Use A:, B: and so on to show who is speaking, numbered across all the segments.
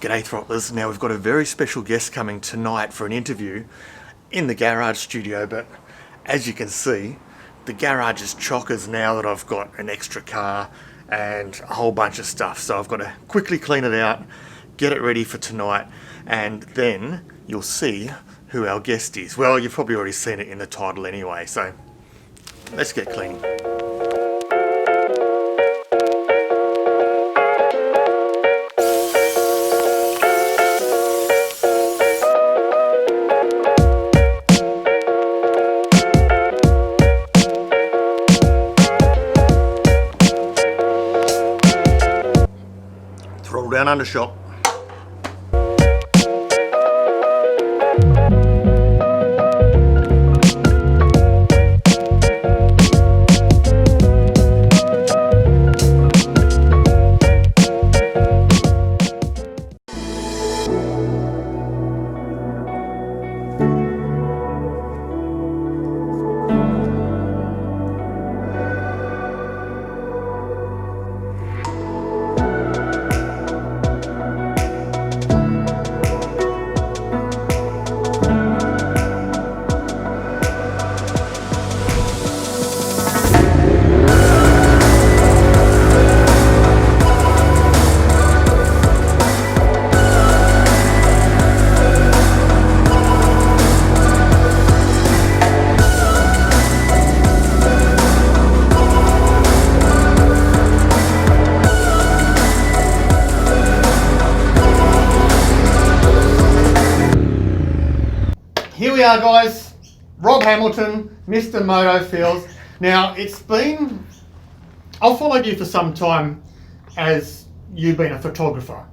A: G'day Throttlers. Now we've got a very special guest coming tonight for an interview in the garage studio, but as you can see, the garage is chockers now that I've got an extra car and a whole bunch of stuff. So I've got to quickly clean it out, get it ready for tonight, and then you'll see who our guest is. Well, you've probably already seen it in the title anyway, so let's get cleaning. Throttle Downunder shop. Here we are, guys. Rob Hamilton, Mr. MotoFeelz. Now, I've followed you for some time as you've been a photographer.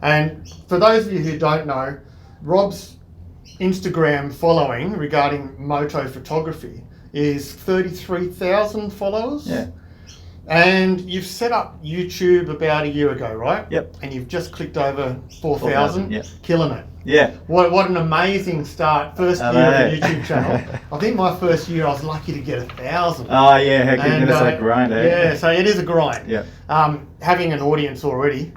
A: And for those of you who don't know, Rob's Instagram following regarding moto photography is 33,000 followers.
B: Yeah.
A: And you've set up YouTube about a year ago, right?
B: Yep.
A: And you've just clicked over 4,000.
B: Yep.
A: Killing it.
B: Yeah.
A: What an amazing start. First year of the YouTube channel. I think my first year I was lucky to get 1,000.
B: Oh yeah, heck, that's a grind, eh?
A: Yeah, so it is a grind.
B: Yeah.
A: Having an audience already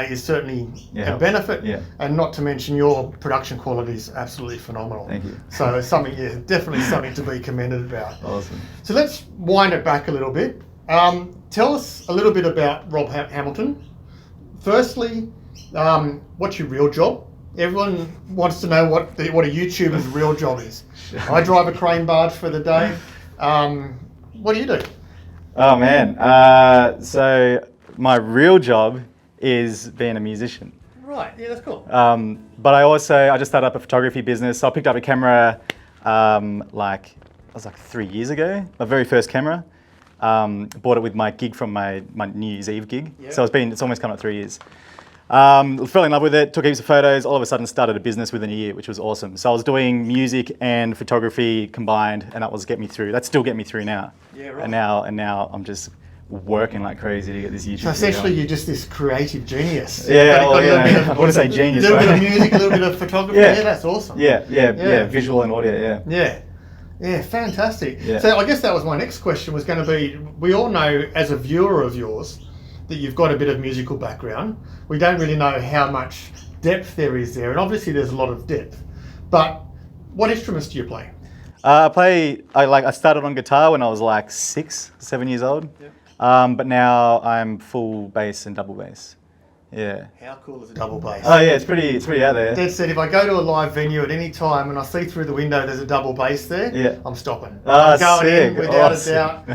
A: is certainly a benefit.
B: Yeah.
A: And not to mention your production quality is absolutely phenomenal.
B: Thank you.
A: So it's something, definitely something to be commended about.
B: Awesome.
A: So let's wind it back a little bit. Tell us a little bit about Rob Hamilton. Firstly, what's your real job? Everyone wants to know what a YouTuber's real job is. I drive a crane barge for the day. What do you do?
B: Oh man, so my real job is being a musician.
A: Right, yeah, that's cool.
B: But I just started up a photography business. So I picked up a camera like 3 years ago, my very first camera. Bought it with my gig from my New Year's Eve gig. Yep. So it's almost come up 3 years. Fell in love with it, took heaps of photos, all of a sudden started a business within a year, which was awesome. So I was doing music and photography combined, and that was get me through. That's still get me through now.
A: Yeah, right.
B: And now I'm just working like crazy to get this YouTube.
A: So essentially you're just this creative genius.
B: Yeah, I wouldn't say genius.
A: A little bit of music, a little bit of photography. Yeah, that's awesome.
B: Yeah, visual and audio,
A: Yeah, fantastic.
B: Yeah.
A: So I guess that was my next question was going to be, we all know as a viewer of yours that you've got a bit of musical background. We don't really know how much depth there is there, and obviously there's a lot of depth. But what instruments do you play?
B: I started on guitar when I was like 6, 7 years old. Yep. But now I'm full bass and double bass. Yeah.
A: How cool is a double bass?
B: Oh yeah, it's pretty out there.
A: Dead set, if I go to a live venue at any time and I see through the window there's a double bass there, I'm stopping. I'm going in without a doubt.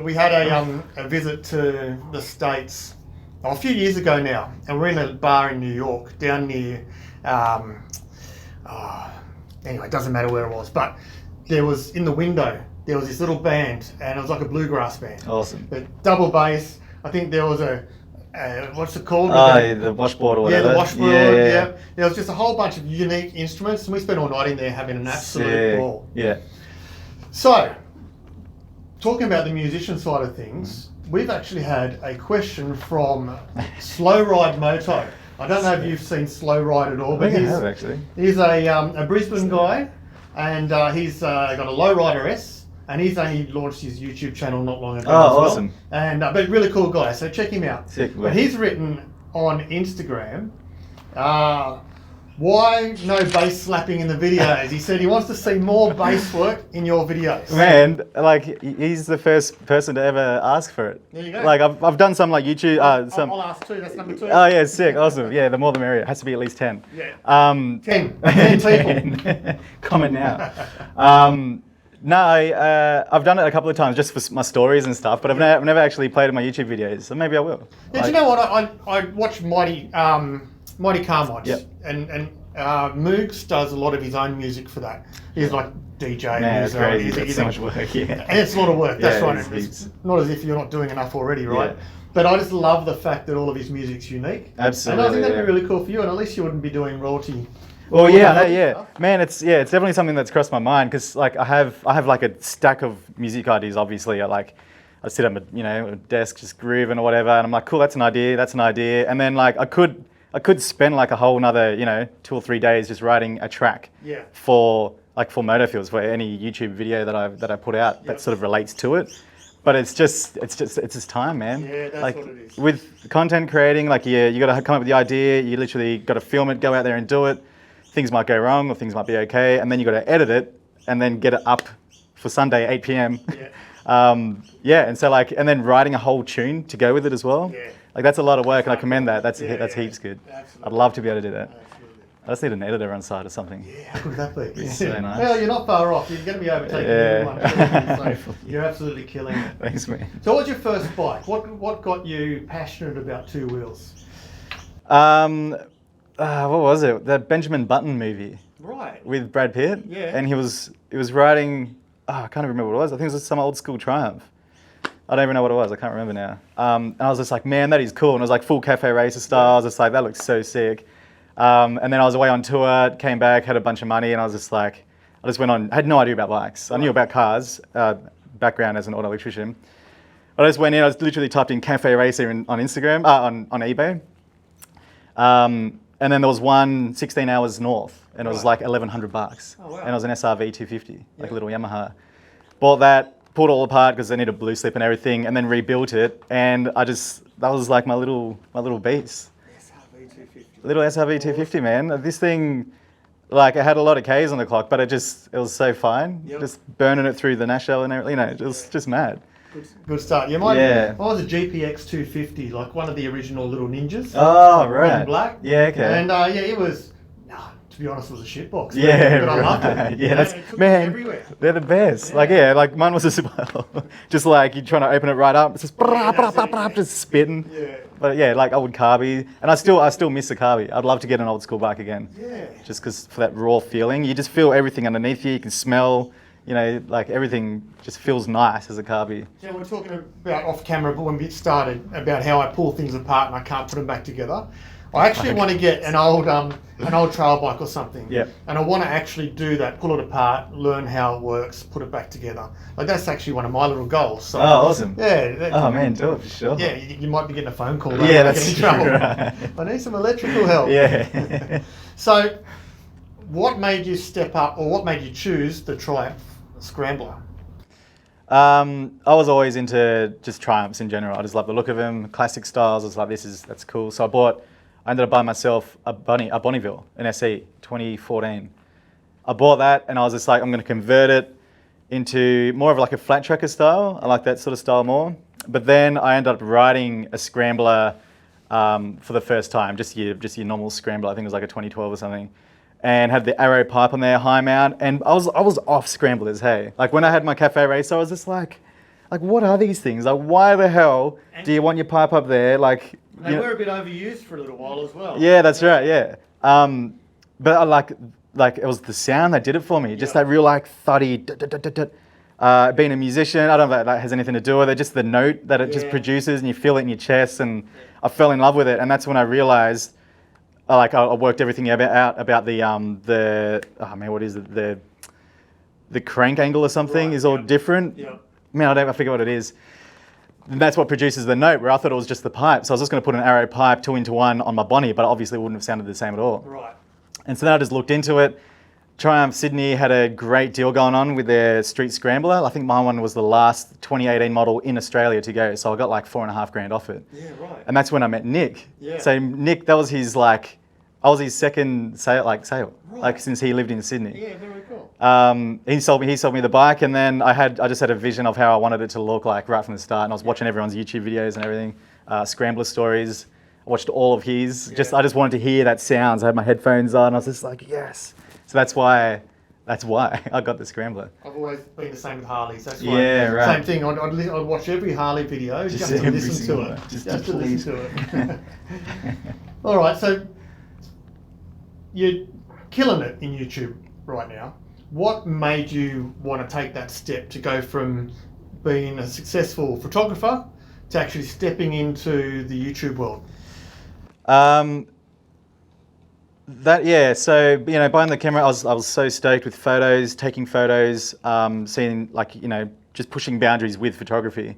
A: We had a visit to the States a few years ago now, and we're in a bar in New York, down near, anyway, it doesn't matter where it was, but there was, in the window, there was this little band, and it was like a bluegrass band.
B: Awesome.
A: But double bass, I think there was what's it called?
B: The washboard or whatever.
A: Yeah, the washboard, yeah. There was just a whole bunch of unique instruments, and we spent all night in there having an absolute ball.
B: Yeah.
A: So, talking about the musician side of things, we've actually had a question from Slow Ride Moto. I don't know if you've seen Slow Ride at all, but
B: I have actually.
A: He's a Brisbane guy, and he's got a Lowrider S. And he's only launched his YouTube channel not long ago.
B: Oh, awesome.
A: And but really cool guy, so check him out.
B: Sick.
A: But he's written on Instagram Why no bass slapping in the videos? He said he wants to see more bass work in your videos.
B: Man, like he's the first person to ever ask for it.
A: There you go.
B: Like I've done some like YouTube.
A: I'll ask 2. That's number 2.
B: Oh yeah, sick, awesome. Yeah, the more the merrier. It has to be at least 10.
A: Yeah.
B: 10
A: people.
B: Comment now. No, I've done it a couple of times just for my stories and stuff, but I've never actually played in my YouTube videos, so maybe I will.
A: Yeah, do you know what? I watch Mighty Car Mods,
B: Yep.
A: and Moogs does a lot of his own music for that. He's like DJ.
B: Man, it's crazy.
A: He's
B: That's so much work, yeah.
A: And it's a lot of work, that's
B: Yeah,
A: right.
B: it's
A: It's not as if you're not doing enough already, right?
B: Yeah.
A: But I just love the fact that all of his music's unique.
B: Absolutely.
A: And I think that'd
B: yeah.
A: be really cool for you, and at least you wouldn't be doing royalty.
B: Well, yeah, man, it's definitely something that's crossed my mind because like I have like a stack of music ideas. Obviously, I sit at a desk just grooving or whatever, and I'm like, cool, that's an idea, and then like I could spend like a whole another 2 or 3 days just writing a track for MotoFeelz, for any YouTube video that I put out that sort of relates to it. But it's just time, man.
A: Yeah, that's
B: like,
A: what it is.
B: With content creating, like you got to come up with the idea. You literally got to film it, go out there and do it. Things might go wrong or things might be okay, and then you got to edit it and then get it up for Sunday 8 p.m.
A: Yeah.
B: And so and then writing a whole tune to go with it as well.
A: Yeah.
B: Like that's a lot of work, and I commend that. That's heaps good.
A: Absolutely.
B: I'd love to be able to do that.
A: Absolutely.
B: I just need an editor on site or something.
A: Yeah, how could that be?
B: It's so nice.
A: Well, you're not far off. You're going to be overtaking everyone. So you're absolutely killing it.
B: Thanks, man.
A: So what was your first bike? What got you passionate about 2 wheels?
B: What was it? The Benjamin Button movie.
A: Right.
B: With Brad Pitt.
A: Yeah.
B: And he was riding, I can't even remember what it was. I think it was some old school Triumph. I don't even know what it was. I can't remember now. And I was just like, man, that is cool. And it was like full cafe racer style. I was just like, that looks so sick. And then I was away on tour, came back, had a bunch of money, and I was just like, I just went on, I had no idea about bikes. I knew about cars, background as an auto electrician. But I just went in, I literally typed in cafe racer on Instagram, on eBay. And then there was one 16 hours north, and it was like $1,100.
A: Oh, wow.
B: And it was an SRV 250, like a little Yamaha. Bought that, pulled it all apart because they needed a blue slip and everything, and then rebuilt it. And that was like my little beast.
A: SRV 250.
B: Little SRV 250, man. This thing, like it had a lot of Ks on the clock, but it was so fine.
A: Yep.
B: Just burning it through the Nashville and everything, it was just mad.
A: Good start. Mine was a GPX 250, like one of the original little Ninjas.
B: Oh,
A: red
B: right.
A: and black.
B: Yeah, okay.
A: And it was, to be honest, it was a shitbox.
B: Yeah,
A: but I loved
B: right.
A: it.
B: Yeah,
A: It took me everywhere.
B: they're the best.
A: Yeah.
B: Like mine was just just like you're trying to open it right up, it's just just spitting.
A: Yeah.
B: But yeah, like old carby, and I still miss the carby. I'd love to get an old school bike again.
A: Yeah.
B: Just because for that raw feeling, you just feel everything underneath you. You can smell. Like everything just feels nice as a carby.
A: Yeah, we're talking about off camera, but when we started about how I pull things apart and I can't put them back together. I actually want to get an old trail bike or something.
B: Yep.
A: And I want to actually do that, pull it apart, learn how it works, put it back together. Like that's actually one of my little goals. So,
B: Oh, awesome.
A: Yeah.
B: Oh man, do it for sure.
A: Yeah, you might be getting a phone call.
B: Yeah,
A: Like,
B: that's
A: in trouble.
B: true, right.
A: I need some electrical help.
B: Yeah.
A: So, what made you step up, or what made you choose the Triumph Scrambler?
B: I was always into just Triumphs in general. I just love the look of them, classic styles. I was like, that's cool. So I ended up buying myself a Bonneville, an SE, 2014. I bought that and I was just like, I'm going to convert it into more of like a flat tracker style. I like that sort of style more. But then I ended up riding a Scrambler for the first time, just your normal Scrambler. I think it was like a 2012 or something. And had the arrow pipe on there, high mount, and I was off Scramblers, hey. Like when I had my cafe race, I was just like what are these things? Like why the hell do you want your pipe up there? Like
A: They were a bit overused for a little while as well.
B: yeah, that's right, yeah. But I like it was the sound that did it for me. Just that real like thuddy. Being a musician, I don't know if that has anything to do with it. Just the note that it just produces, and you feel it in your chest. And I fell in love with it, and that's when I realized. I worked everything out about the oh man, what is it? The crank angle or something is all different.
A: Yeah.
B: Man, I forget what it is. And that's what produces the note. Where I thought it was just the pipe, so I was just going to put an arrow pipe 2-into-1 on my Bonnie, but obviously it wouldn't have sounded the same at all.
A: Right.
B: And so then I just looked into it. Triumph Sydney had a great deal going on with their Street Scrambler. I think my one was the last 2018 model in Australia to go, so I got like $4,500 off it.
A: Yeah, right.
B: And that's when I met Nick.
A: Yeah.
B: So Nick, that was his like I was his second sale,
A: Right.
B: like since he lived in Sydney.
A: Yeah, very cool.
B: He sold me the bike, and then I just had a vision of how I wanted it to look like right from the start. And I was watching everyone's YouTube videos and everything, Scrambler stories. I watched all of his.
A: Yeah.
B: I just wanted to hear that sound. So I had my headphones on. I was just like, yes. So that's why I got the Scrambler.
A: I've always been the same with Harleys. That's why.
B: Yeah, right.
A: Same thing. I'd watch every Harley video just to listen to it. Just to listen to it. All right, so you're killing it in YouTube right now. What made you want to take that step to go from being a successful photographer to actually stepping into the YouTube world?
B: So buying the camera, I was so stoked with photos, taking photos, seeing just pushing boundaries with photography.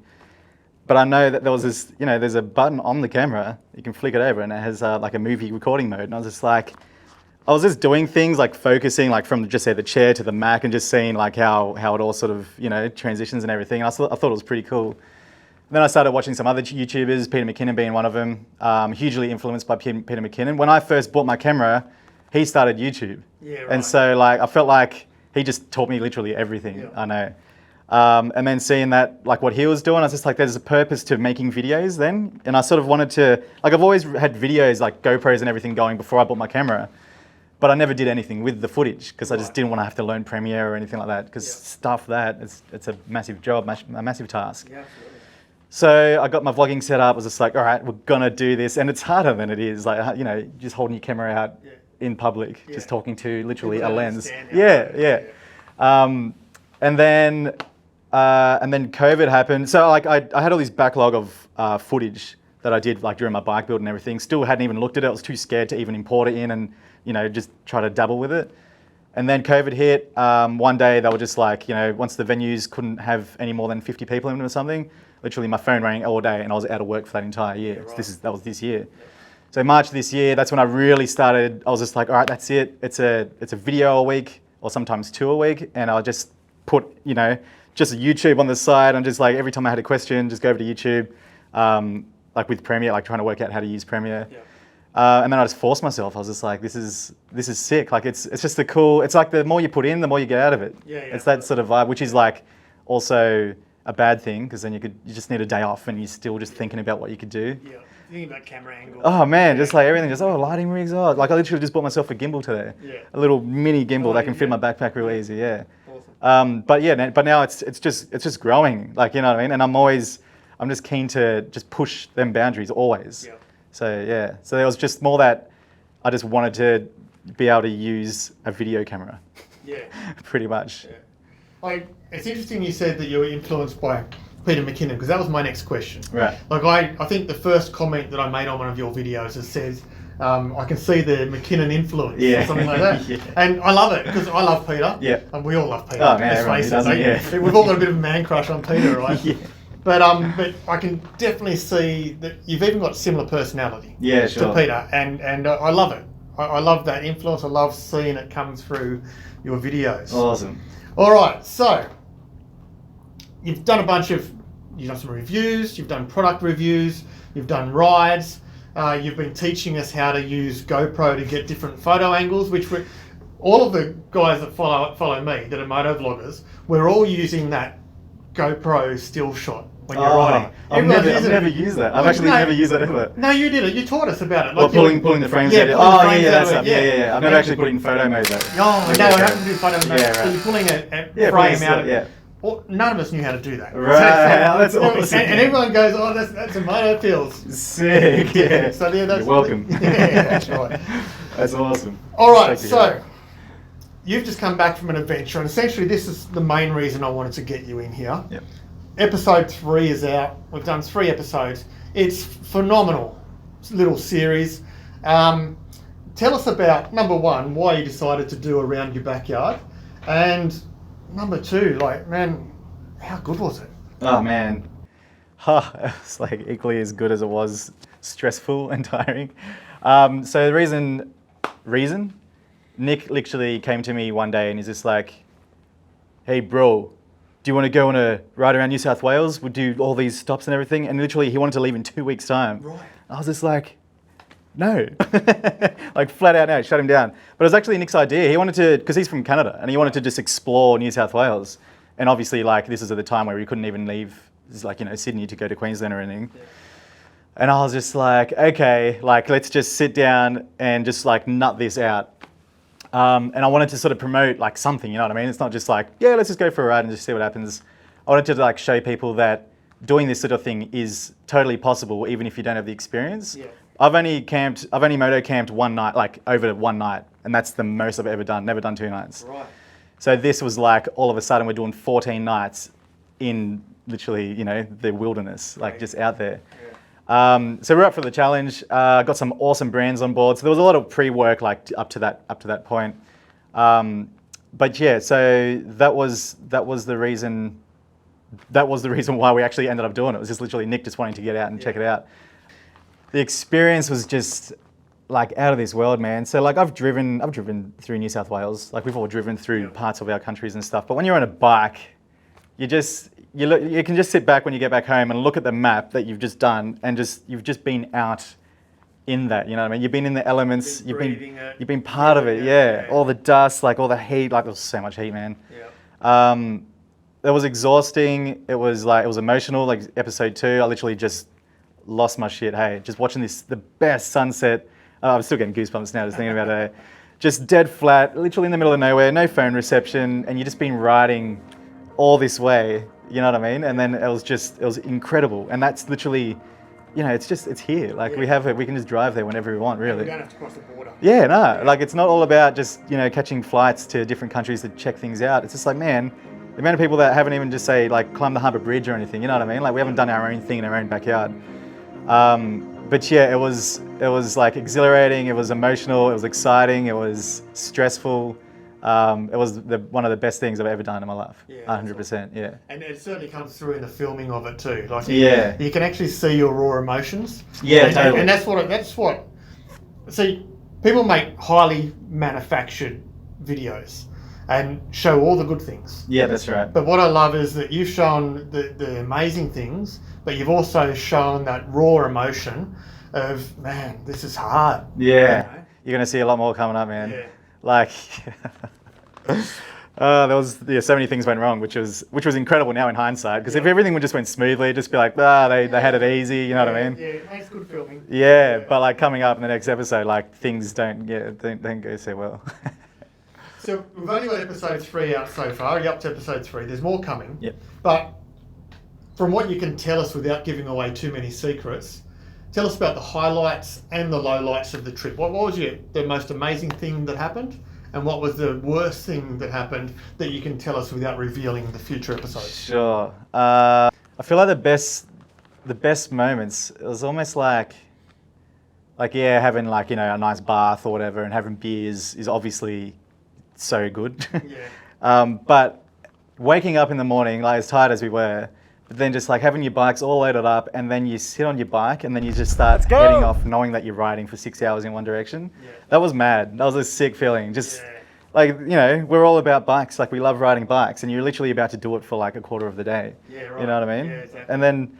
B: But I know that there was this, there's a button on the camera, you can flick it over, and it has like a movie recording mode. And I was just doing things like focusing, like from just say the chair to the Mac, and just seeing like how it all sort of transitions and everything. And I thought it was pretty cool. And then I started watching some other YouTubers, Peter McKinnon being one of them, hugely influenced by Peter McKinnon. When I first bought my camera, he started YouTube.
A: Yeah, right.
B: And so I felt like he just taught me literally everything I know. And then seeing that, like what he was doing, I was just like, there's a purpose to making videos then. And I sort of wanted to, I've always had videos, like GoPros and everything going before I bought my camera. But I never did anything with the footage because I just didn't want to have to learn Premiere or anything like that, because it's a massive job, a massive task.
A: Yeah, absolutely.
B: So I got my vlogging set up. I was just like, all right, we're gonna do this, and it's harder than it is. Like just holding your camera out in public, just talking to literally a lens. Yeah. And then COVID happened. So I had all this backlog of footage that I did during my bike build and everything. Still hadn't even looked at it. I was too scared to even import it in and just try to dabble with it. And then COVID hit. One day they were just like, once the venues couldn't have any more than 50 people in them or something, literally my phone rang all day and I was out of work for that entire year. Yeah, right. So that was this year. Yeah. So March this year, that's when I really started. I was just like, all right, that's it. It's a video a week or sometimes 2 a week. And I'll just put, just a YouTube on the side. And just like every time I had a question, just go over to YouTube, with Premiere, trying to work out how to use Premiere. Yeah. And then I just forced myself. I was just like, this is sick. It's just it's like the more you put in, the more you get out of it. Yeah. It's that sort of vibe, which is also a bad thing, because then you just need a day off and you're still just thinking about what you could do. Yeah, thinking about camera angles. Oh man, just everything, lighting rigs. I literally just bought myself a gimbal today. Yeah. A little mini gimbal that can fit in my backpack real easy. Yeah. Awesome. But now it's just growing. You know what I mean? And I'm just keen to just push them boundaries always. Yeah. So there was just more that I just wanted to be able to use a video camera. Yeah. Pretty much. Yeah. It's interesting you said that you were influenced by Peter McKinnon, because that was my next question. Right. I think the first comment that I made on one of your videos says, I can see the McKinnon influence, or something like that. Yeah. And I love it, because I love Peter. Yeah. And we all love Peter. Oh, man, let's face it. We've all got a bit of a man crush on Peter, right? Yeah. But I can definitely see that you've even got similar personality to Peter, and I love it. I love that influence. I love seeing it come through your videos. Awesome. All right, so you've done some reviews, you've done product reviews, you've done rides, you've been teaching us how to use GoPro to get different photo angles, which all of the guys that follow me that are moto vloggers, we're all using that GoPro still shot when you're riding. I've never used that. I've actually never used that ever. No, you did it. You taught us about it. Pulling the frames out. Yeah. I've never actually put it in photo mode though. Oh, no, I haven't do photo mode. So you're pulling a frame out of it. Well, none of us knew how to do that. Right, that's awesome. And everyone goes, oh, that's a MotoFeelz. Sick, yeah. So you're welcome. Yeah, that's right. That's awesome. All right, so you've just come back from an adventure, and essentially this is the main reason I wanted to get you in here. Yep. Episode 3 is out. We've done 3 episodes. It's phenomenal little series. Tell us about, number 1, why you decided to do Around Your Backyard, and number 2, man, how good was it? Oh man, it's equally as good as it was stressful and tiring. So the reason, Nick literally came to me one day and he's just like, hey bro, do you want to go on a ride around New South Wales? We'll do all these stops and everything. And literally he wanted to leave in 2 weeks' time. Right. I was just like, no. Like flat out no, shut him down. But it was actually Nick's idea. He wanted to, because he's from Canada, and he wanted to just explore New South Wales. And obviously, like, this is at the time where we couldn't even leave, like, you know, Sydney to go to Queensland or anything. Yeah. And I was just like, okay, like, let's just sit down and just like nut this out. And I wanted to sort of promote like something, you know what I mean? It's not just like, yeah, let's just go for a ride and just see what happens. I wanted to like show people that doing this sort of thing is totally possible, even if you don't have the experience. Yeah. I've only moto camped one night, like over one night, and that's the most I've ever done. Never done 2 nights. Right. So this was like, all of a sudden we're doing 14 nights in literally, you know, the wilderness, like just out there. Yeah. So we're up for the challenge. Got some awesome brands on board. So there was a lot of pre-work like up to that point. But yeah, so that was the reason. That was the reason why we actually ended up doing it. It was just literally Nick just wanting to get out and check it out. The experience was just like out of this world, man. So like I've driven through New South Wales. Like we've all driven through parts of our countries and stuff. But when you're on a bike, you can just sit back when you get back home and look at the map that you've just done, and you've just been out in that, you know what I mean? You've been in the elements, you've been part of it, yeah. All the dust, like all the heat, like there was so much heat, man. Yeah. It was exhausting. It was emotional. Like episode 2, I literally just lost my shit. Hey, just watching the best sunset. I'm still getting goosebumps now just thinking about it. Just dead flat, literally in the middle of nowhere, no phone reception, and you've just been riding all this way. You know what I mean? And then it was incredible. And that's literally, you know, it's here. Like we can just drive there whenever we want, really. You don't have to cross the border. Yeah, no. Like it's not all about just, you know, catching flights to different countries to check things out. It's just like, man, the amount of people that haven't even just say like climb the Harbour Bridge or anything, you know what I mean? Like we haven't done our own thing in our own backyard. But yeah, it was like exhilarating, it was emotional, it was exciting, it was stressful. It was one of the best things I've ever done in my life. Yeah, 100%. Awesome. Yeah. And it certainly comes through in the filming of it too. Like you can actually see your raw emotions. Yeah, totally. And that's what. See, people make highly manufactured videos and show all the good things. Yeah, that's right. But what I love is that you've shown the amazing things, but you've also shown that raw emotion of, man, this is hard. Yeah. You know? You're gonna see a lot more coming up, man. Yeah. Like, there was so many things went wrong, which was incredible now in hindsight. Because if everything would just went smoothly, it'd just be like, they had it easy, you know what I mean? Yeah, it makes good filming. Yeah, but like coming up in the next episode, like things don't go so well. So we've only got episode 3 out so far. You're up to episode 3. There's more coming. Yep. But from what you can tell us without giving away too many secrets, tell us about the highlights and the lowlights of the trip. What was the most amazing thing that happened? And what was the worst thing that happened that you can tell us without revealing the future episodes? Sure. I feel like the best moments, it was almost like having like, you know, a nice bath or whatever, and having beers is obviously so good. Yeah. But waking up in the morning, like as tired as we were, but then just like having your bikes all loaded up, and then you sit on your bike and then you just start heading off knowing that you're riding for 6 hours in one direction. Yeah. That was mad. That was a sick feeling. Just like, you know, we're all about bikes. Like we love riding bikes, and you're literally about to do it for like a quarter of the day. Yeah, right. You know what I mean? Yeah, exactly. And then,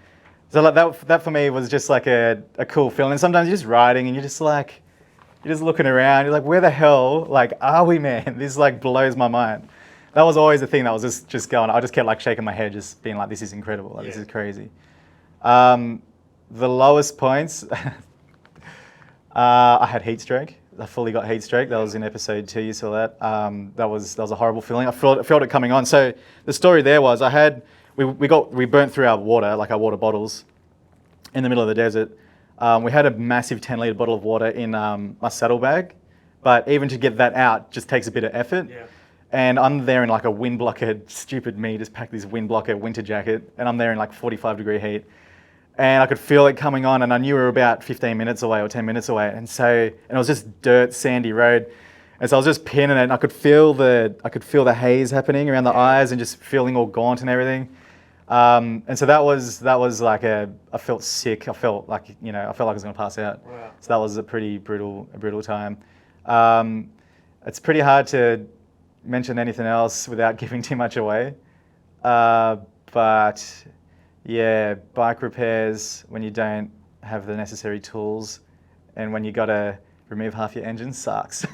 B: so like that for me was just like a cool feeling. And sometimes you're just riding and you're just looking around. You're like, where the hell like are we, man? This like blows my mind. That was always the thing that was just going. I just kept like shaking my head, just being like, "This is incredible. Like, This is crazy." The lowest points, I had heat stroke. I fully got heat stroke. That was in episode 2. You saw that. That was a horrible feeling. I felt it coming on. So the story there was we burnt through our water, like our water bottles, in the middle of the desert. We had a massive 10-litre bottle of water in my saddlebag, but even to get that out just takes a bit of effort. Yeah. And I'm there in like a wind blocker, stupid me, just packed this wind blocker winter jacket, and I'm there in like 45-degree heat. And I could feel it coming on, and I knew we were about 15 minutes away or 10 minutes away. And it was just dirt, sandy road. And so I was just pinning it, and I could feel the haze happening around the eyes and just feeling all gaunt and everything. And so that was like I felt sick. I felt like I was going to pass out. Wow. So that was a pretty brutal time. It's pretty hard to mention anything else without giving too much away. But yeah, bike repairs when you don't have the necessary tools and when you got to remove half your engine, sucks.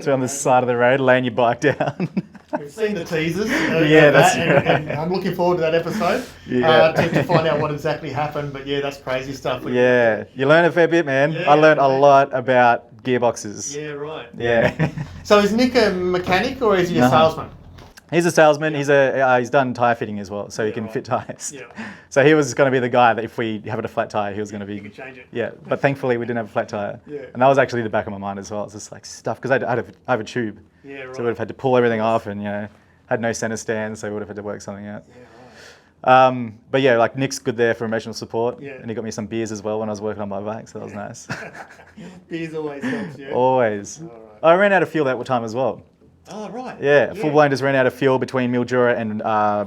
B: So on the side of the road, laying your bike down.
A: We've seen the teasers.
B: Yeah, that's right.
A: And I'm looking forward to that episode to find out what exactly happened. But yeah, that's crazy stuff.
B: Yeah, you learn a fair bit, man.
A: Yeah,
B: I learned a lot about gearboxes.
A: Yeah, right.
B: Yeah.
A: So is Nick a mechanic or is he a salesman?
B: He's a salesman. He's done tyre fitting as well, so he can fit tyres. Yeah. So he was going to be the guy that if we have a flat tyre, he was going to be.
A: You could change it.
B: Yeah, but thankfully we didn't have a flat tyre.
A: Yeah.
B: And that was actually the back of my mind as well. It's just like stuff because I have a tube.
A: Yeah, right.
B: So we would have had to pull everything off, and had no centre stand, so we would have had to work something out.
A: Yeah, right.
B: But yeah, like Nick's good there for emotional support,
A: Yeah.
B: and he got me some beers as well when I was working on my bike, so that was nice.
A: Beers always helps, yeah.
B: Always.
A: All right.
B: I ran out of fuel that time as well.
A: Oh, right.
B: Yeah, full blown just ran out of fuel between Mildura and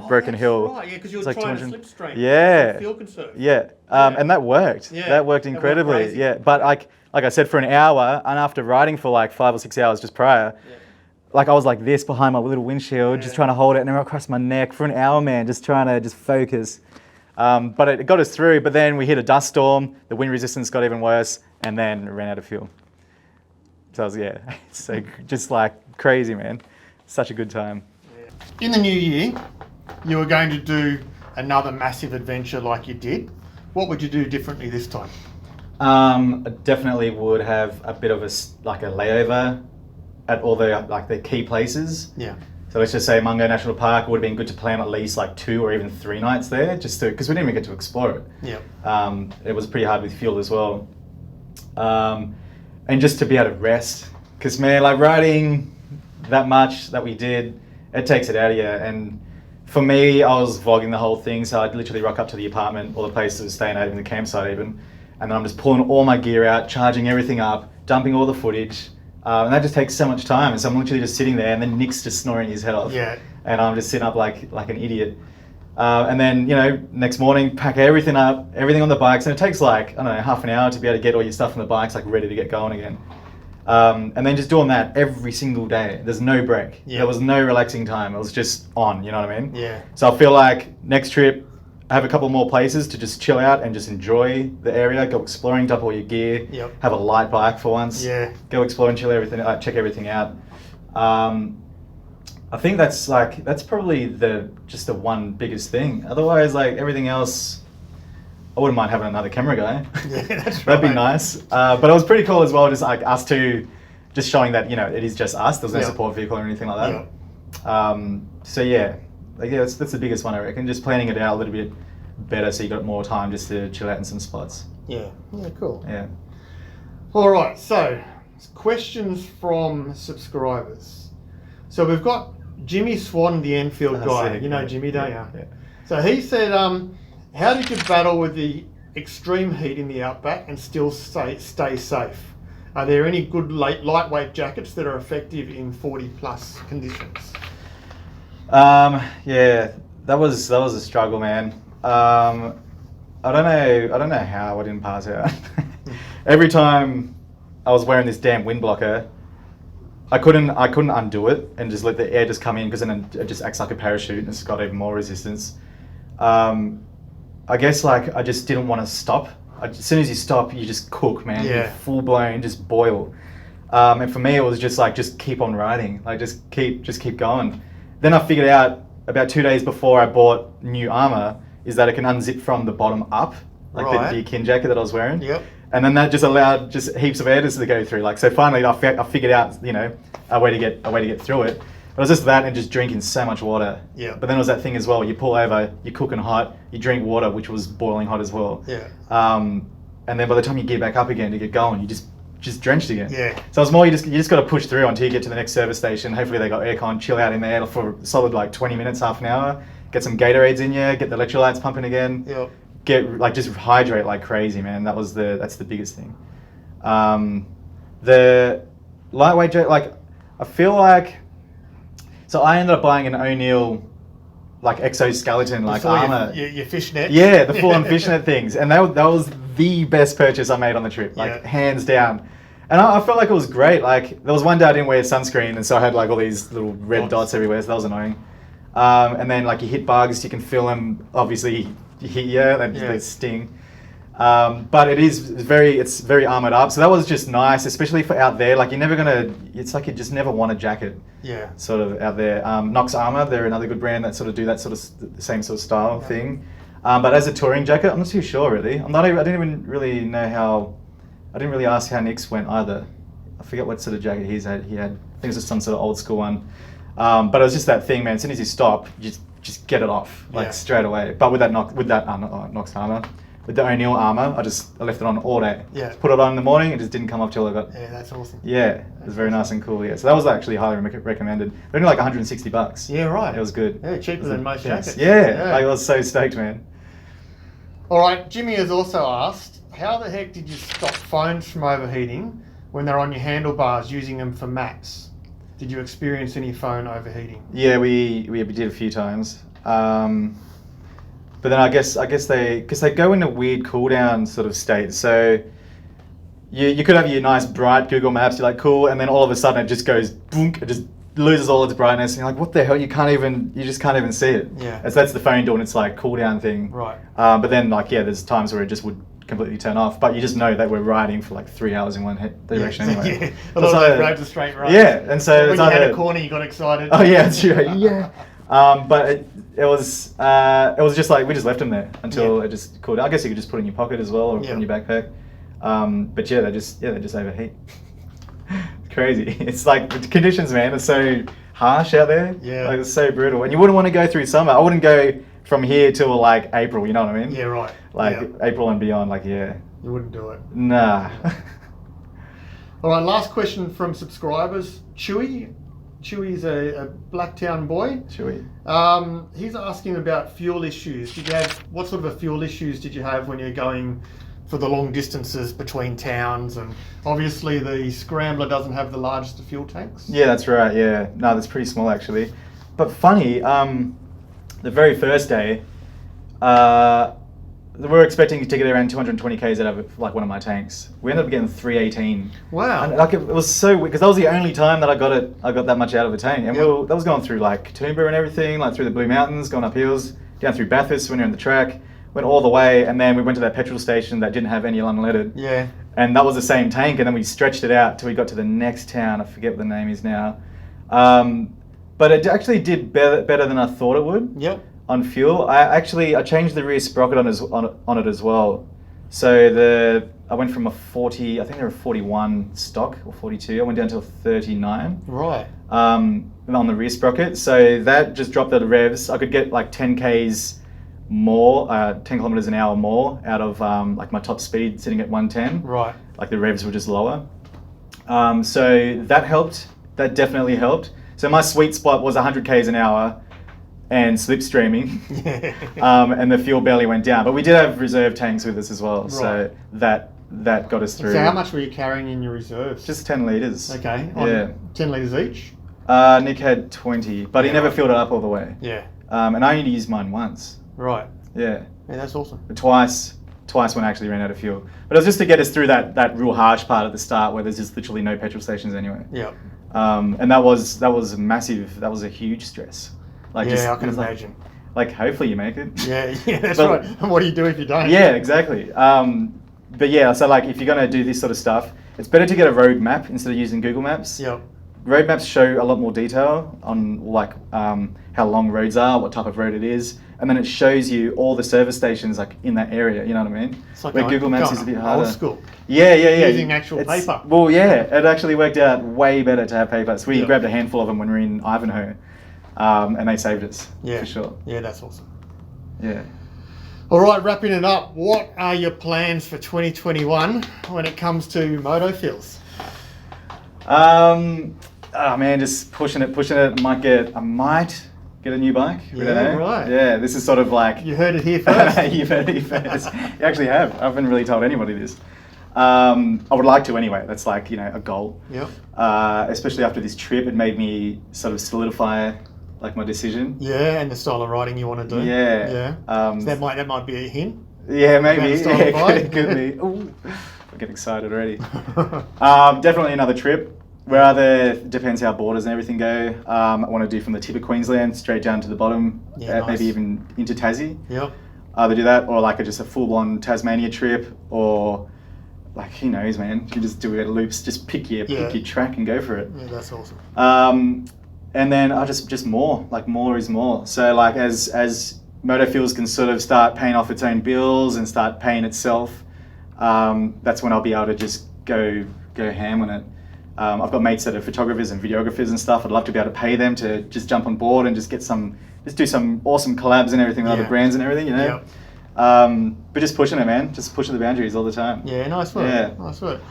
B: Broken Hill.
A: Right, yeah, because you were
B: It's like
A: trying to
B: 200
A: slipstream.
B: Yeah.
A: Fuel conserve.
B: Yeah, and that worked.
A: Yeah,
B: that worked
A: that went
B: incredibly.
A: crazy.
B: Yeah, but like I said, for an hour, and after riding for like 5 or 6 hours just prior, like I was like this behind my little windshield, just trying to hold it, and then across my neck for an hour, man, just trying to just focus. But it got us through. But then we hit a dust storm. The wind resistance got even worse, and then ran out of fuel. So I was so just like crazy, man. Such a good time.
A: In the new year, you were going to do another massive adventure like you did. What would you do differently this time?
B: I definitely would have a bit of a layover at all the key places.
A: Yeah.
B: So let's just say Mungo National Park would have been good to plan at least like 2 or even 3 nights there, just because we didn't even get to explore it.
A: Yeah.
B: It was pretty hard with fuel as well, and just to be able to rest, because man, like riding that much that we did, it takes it out of you. And for me, I was vlogging the whole thing, so I'd literally rock up to the apartment or the place I was staying at, in the campsite even, and then I'm just pulling all my gear out, charging everything up, dumping all the footage, and that just takes so much time. And so I'm literally just sitting there, and then Nick's just snoring his head off, and I'm just sitting up like an idiot. And then next morning, pack everything up, everything on the bikes, and it takes like, I don't know, half an hour to be able to get all your stuff on the bikes like ready to get going again. And then just doing that every single day. There's no break.
A: Yeah.
B: There was no relaxing time. It was just on, you know what I mean?
A: Yeah.
B: So I feel like next trip, I have a couple more places to just chill out and just enjoy the area. Go exploring, dump all your gear.
A: Yep.
B: Have a light bike for once.
A: Yeah.
B: Go explore and chill everything, check everything out. I think that's probably the one biggest thing. Otherwise, like everything else, I wouldn't mind having another camera guy.
A: Yeah, that's right.
B: That'd be nice. But it was pretty cool as well, just like us two, just showing that, it is just us. There's no support vehicle or anything like that.
A: Yeah.
B: So yeah, that's the biggest one, I reckon. Just planning it out a little bit better so you got more time just to chill out in some spots.
A: Yeah. Yeah, cool.
B: Yeah.
A: All right, so questions from subscribers. So we've got Jimmy Swan, the Enfield guy.
B: Sick.
A: You know Jimmy, don't you?
B: Yeah.
A: So he said, how did you battle with the extreme heat in the Outback and still stay safe? Are there any good lightweight jackets that are effective in 40 plus conditions?
B: Yeah, that was a struggle, man. I don't know how I didn't pass out. Every time I was wearing this damn wind blocker, I couldn't undo it and just let the air just come in, because then it just acts like a parachute and it's got even more resistance. I guess like I just didn't want to stop. As soon as you stop, you just cook, man.
A: Yeah.
B: You full blown, just boil. And for me, it was just like, just keep on riding, like just keep going. Then I figured out about 2 days before I bought new armor is that it can unzip from the bottom up, like the Akin jacket that I was wearing.
A: Yep.
B: And then that just allowed just heaps of air to go through. Like, so finally I figured out, a way to get through it. But it was just that and just drinking so much water.
A: Yeah.
B: But then it was that thing as well. You pull over, you're cooking hot, you drink water, which was boiling hot as well.
A: Yeah.
B: And then by the time you get back up again to get going, you just drenched again.
A: Yeah.
B: So it's more you just got to push through until you get to the next service station. Hopefully they got aircon, chill out in there for a solid like 20 minutes, half an hour. Get some Gatorades in you, get the electrolytes pumping again.
A: Yep.
B: Just hydrate like crazy, man. That's the biggest thing. The lightweight jet, like I feel like, so I ended up buying an O'Neill like exoskeleton like armor.
A: Your fishnet.
B: Yeah, the full-on fishnet things, and that was the best purchase I made on the trip, like hands down. And I felt like it was great. Like there was one day I didn't wear sunscreen, and so I had like all these little red dots everywhere. So that was annoying. And then like you hit bugs, you can feel them. Obviously, you hit you, they sting. But it's very armored up. So that was just nice, especially for out there. Like it's like you just never want a jacket.
A: Yeah.
B: Sort of out there. Nox Armor, they're another good brand that sort of do that sort of the same sort of style thing. But as a touring jacket, I'm not too sure really. I didn't even really know how. I didn't really ask how Nick's went either. I forget what sort of jacket he had. I think it was just some sort of old school one. But it was just that thing, man. As soon as you stop, you just get it off straight away. But with that Nox Armor. With the O'Neill armor, I left it on all day.
A: Yeah.
B: Put it on in the morning, it just didn't come off till I got.
A: Yeah, that's awesome.
B: Yeah, it was very nice and cool. Yeah, so that was actually highly recommended. They're only like $160.
A: Yeah, right.
B: It was good.
A: Yeah, cheaper than most jackets.
B: Yeah, I was so stoked, man.
A: All right, Jimmy has also asked, how the heck did you stop phones from overheating when they're on your handlebars using them for maps? Did you experience any phone overheating?
B: Yeah, we did a few times. But then I guess because they go in a weird cool down sort of state. So you could have your nice bright Google Maps, you're like cool, and then all of a sudden it just goes boom, it just loses all its brightness, and you're like, what the hell? You just can't even see it.
A: Yeah.
B: So that's the phone doing its like cool down thing.
A: Right.
B: But then there's times where it just would completely turn off, but you just know that we're riding for like 3 hours in one direction anyway.
A: Yeah. A lot of those roads are straight roads.
B: Yeah, and so
A: when you had a corner, you got excited.
B: Oh yeah, that's right. Yeah. But it was just like we just left them there until it just cooled down. I guess you could just put it in your pocket as well or put it in your backpack. But yeah, they just overheat. It's crazy. It's like the conditions, man, are so harsh out there.
A: Yeah.
B: Like it's so brutal, and you wouldn't want to go through summer. I wouldn't go from here till like April. You know what I mean?
A: Yeah, right.
B: Like April and beyond. Like
A: you wouldn't do it.
B: Nah.
A: All right, last question from subscribers. Chewy's a Blacktown boy.
B: Chewy.
A: He's asking about fuel issues. What sort of fuel issues did you have when you're going for the long distances between towns? And obviously the Scrambler doesn't have the largest of fuel tanks.
B: Yeah, that's right. Yeah, no, that's pretty small actually. But funny, the very first day, we were expecting to get around 220 k's out of like one of my tanks. We ended up getting 318.
A: Wow!
B: And like it was so weird because that was the only time that I got that much out of a tank, and that was going through like Katoomba and everything, like through the Blue Mountains, going up hills, down through Bathurst when you're on the track, went all the way, and then we went to that petrol station that didn't have any unleaded.
A: Yeah.
B: And that was the same tank, and then we stretched it out till we got to the next town. I forget what the name is now. But it actually did better than I thought it would.
A: Yep.
B: On fuel, I changed the rear sprocket on it as well. So I went from a 40, I think there were 41 stock or 42. I went down to a 39.
A: Right.
B: On the rear sprocket, so that just dropped the revs. I could get like 10 k's more, 10 kilometers an hour more out of like my top speed sitting at 110.
A: Right.
B: Like the revs were just lower. So that helped. That definitely helped. So my sweet spot was 100 k's an hour. And slipstreaming, and the fuel barely went down. But we did have reserve tanks with us as well, right. So that got us through.
A: So how much were you carrying in your reserves?
B: Just 10 litres.
A: Okay, 10 litres each?
B: Nick had 20, but he never filled it up all the way.
A: Yeah.
B: And I only used mine once.
A: Right.
B: Yeah.
A: Yeah, that's awesome.
B: But twice when I actually ran out of fuel. But it was just to get us through that real harsh part at the start where there's just literally no petrol stations anyway.
A: Yeah.
B: And that was massive. That was a huge stress. Like
A: I can imagine.
B: Like hopefully you make it.
A: Yeah, that's right. And what do you do if you don't?
B: Yeah, exactly. But yeah, so like if you're gonna do this sort of stuff, it's better to get a road map instead of using Google Maps.
A: Yep.
B: Road maps show a lot more detail on like how long roads are, what type of road it is, and then it shows you all the service stations like in that area. You know what I mean?
A: It's like
B: where Google Maps is a bit harder.
A: Old school.
B: Yeah.
A: Using actual paper.
B: Well, yeah, it actually worked out way better to have paper. So we grabbed a handful of them when we were in Ivanhoe. And they saved us, for sure.
A: Yeah, that's awesome.
B: Yeah.
A: All right, wrapping it up. What are your plans for 2021 when it comes to MotoFeelz?
B: Oh man, just pushing it. I might get a new bike. We don't know.
A: Right.
B: Yeah, this is sort of like...
A: You heard it here first.
B: You've heard it here first. You actually have. I haven't really told anybody this. I would like to anyway. That's like, a goal.
A: Yep.
B: Especially after this trip, it made me sort of solidify like my decision.
A: Yeah, and the style of riding you want to do.
B: Yeah.
A: So that might be a hint.
B: Yeah, maybe.
A: It
B: could be. Ooh, I get excited already. Definitely another trip. Where other depends how borders and everything go. I want to do from the tip of Queensland straight down to the bottom,
A: nice.
B: maybe even into Tassie.
A: Yep.
B: Either do that or like just a full-on Tasmania trip, or like, who knows, man. You just do it loops, just pick your track and go for it.
A: Yeah, that's awesome.
B: And then I just more, like more is more. So like as MotoFeelz can sort of start paying off its own bills and start paying itself, that's when I'll be able to just go ham on it. I've got mates that are photographers and videographers and stuff. I'd love to be able to pay them to just jump on board and just do some awesome collabs and everything with other brands and everything, you know. But just pushing it, man. Just pushing the boundaries all the time.
A: Yeah, nice work.
B: Yeah.
A: Nice work.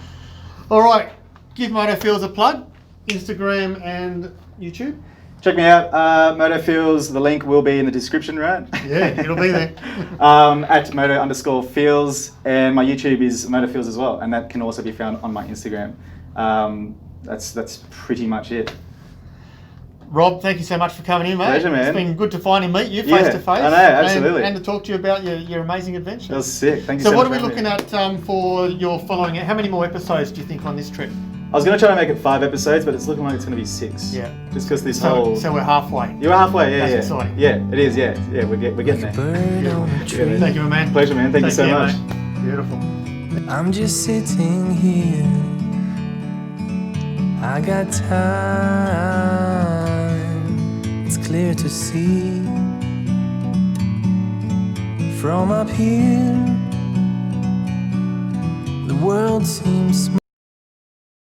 A: All right, give MotoFeelz a plug. Instagram and YouTube.
B: Check me out, MotoFeelz. The link will be in the description, right?
A: Yeah, it'll be there.
B: At Moto_Feelz, and my YouTube is MotoFeelz as well, and that can also be found on my Instagram. That's pretty much it.
A: Rob, thank you so much for coming in, mate.
B: Pleasure, man.
A: It's been good to finally meet you face to face.
B: I know, absolutely.
A: And to talk to you about your amazing adventure.
B: That was sick. Thank you so much.
A: So what are we looking at for your following? How many more episodes do you think on this trip?
B: I was going to try to make it 5 episodes, but it's looking like it's going to be 6.
A: Yeah.
B: Just because this
A: So
B: whole...
A: So we're halfway.
B: You're halfway, yeah.
A: That's exciting.
B: Yeah, it is, yeah. Yeah, we're getting there.
A: Thank you, my man.
B: Pleasure, man. Thank you so much.
A: Mate. Beautiful.
C: I'm just sitting here. I got time. It's clear to see from up here. The world seems small.